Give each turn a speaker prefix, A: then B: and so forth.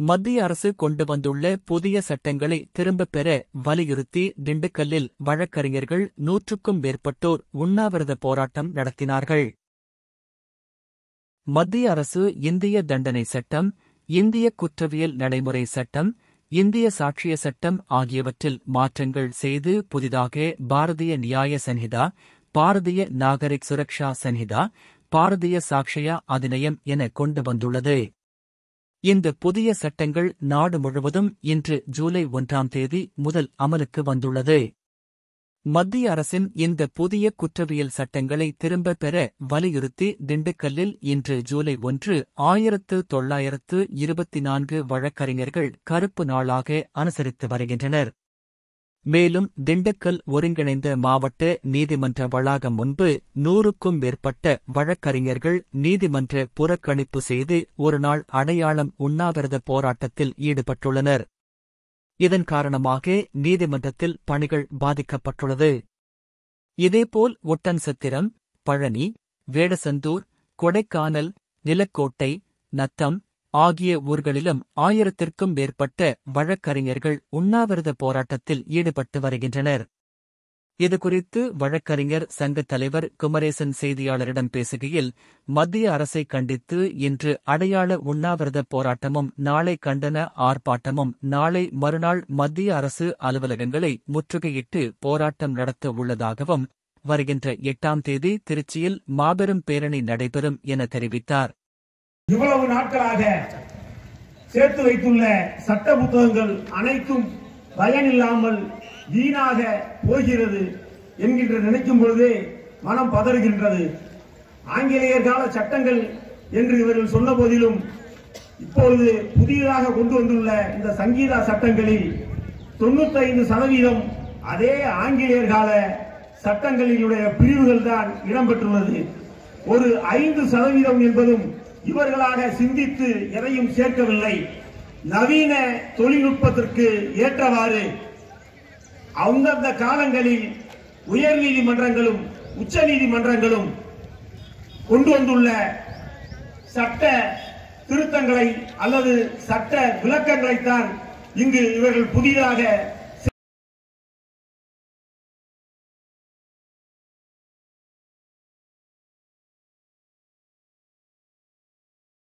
A: மத்திய அரசு கொண்டு வந்துள்ள புதிய சட்டங்களை திரும்பப் பெற வலியுறுத்தி திண்டுக்கல்லில் வழக்கறிஞர்கள் 100க்கும் மேற்பட்டோர் உண்ணாவிரத போராட்டம் நடத்தினார்கள். மத்திய அரசு இந்திய தண்டனை சட்டம், இந்திய குற்றவியல் நடைமுறை சட்டம், இந்திய சாட்சிய சட்டம் ஆகியவற்றில் மாற்றங்கள் செய்து புதிதாக பாரதிய நியாய சன்ஹிதா, பாரதிய நாகரிக் சுரக்ஷா சன்ஹிதா, பாரதிய சாக்ஷயா அதிநியம் என கொண்டு வந்துள்ளது. இந்த புதிய சட்டங்கள் நாடு முழுவதும் இன்று ஜூலை 1ஆம் தேதி முதல் அமலுக்கு வந்துள்ளது. மத்திய அரசின் இந்த புதிய குற்றவியல் சட்டங்களை திரும்பப் பெற வலியுறுத்தி திண்டுக்கல்லில் இன்று ஜூலை 1, 1924 வழக்கறிஞர்கள் கருப்பு நாளாக அனுசரித்து வருகின்றனர். மேலும் திண்டுக்கல் ஒருங்கிணைந்த மாவட்ட நீதிமன்ற வளாகம் முன்பு 100க்கும் மேற்பட்ட வழக்கறிஞர்கள் நீதிமன்ற புறக்கணிப்பு செய்து ஒருநாள் அடையாளம் உண்ணாவிரத போராட்டத்தில் ஈடுபட்டுள்ளனர். இதன் காரணமாக நீதிமன்றத்தில் பணிகள் பாதிக்கப்பட்டுள்ளது. இதேபோல் ஒட்டன்சத்திரம், பழனி, வேடசந்தூர், கொடைக்கானல், நிலக்கோட்டை, நத்தம் ஆகிய ஊர்களிலும் 1000த்திற்கும் மேற்பட்ட வழக்கறிஞர்கள் உண்ணாவிரத போராட்டத்தில் ஈடுபட்டு வருகின்றனர். இதுகுறித்து வழக்கறிஞர் சங்கத் தலைவர் குமரேசன் செய்தியாளரிடம் பேசுகையில், மத்திய அரசை கண்டித்து இன்று அடையாள உண்ணாவிரத போராட்டமும் நாளை கண்டன ஆர்ப்பாட்டமும் நாளை மறுநாள் மத்திய அரசு அலுவலகங்களை முற்றுகையிட்டு போராட்டம் நடத்த உள்ளதாகவும் வருகின்ற 8ஆம் தேதி திருச்சியில் மாபெரும் பேரணி நடைபெறும் என தெரிவித்தார்.
B: இவ்வளவு நாட்களாக சேர்த்து வைத்துள்ள சட்ட புத்தகங்கள் அனைத்தும் பயனில்லாமல் வீணாக போகிறது என்கின்ற நினைக்கும் பொழுதே மனம் பதறுகின்றது. ஆங்கிலேயர் கால சட்டங்கள் என்று இவர்கள் சொன்ன போதிலும் இப்பொழுது புதியதாக கொண்டு வந்துள்ள இந்த சங்கீதா சட்டங்களில் 95% அதே ஆங்கிலேயர் கால சட்டங்களினுடைய பிரிவுகள் தான் இடம்பெற்றுள்ளது. ஒரு 5% என்பதும் இவர்களாக சிந்தித்து எதையும் சேர்க்கவில்லை. நவீன தொழில்நுட்பத்திற்கு ஏற்றவாறு அந்தந்த காலங்களில் உயர் நீதிமன்றங்களும் உச்ச நீதிமன்றங்களும் கொண்டு வந்துள்ள சட்ட திருத்தங்களை அல்லது சட்ட விளக்கங்களைத்தான் இங்கு இவர்கள் புதிதாக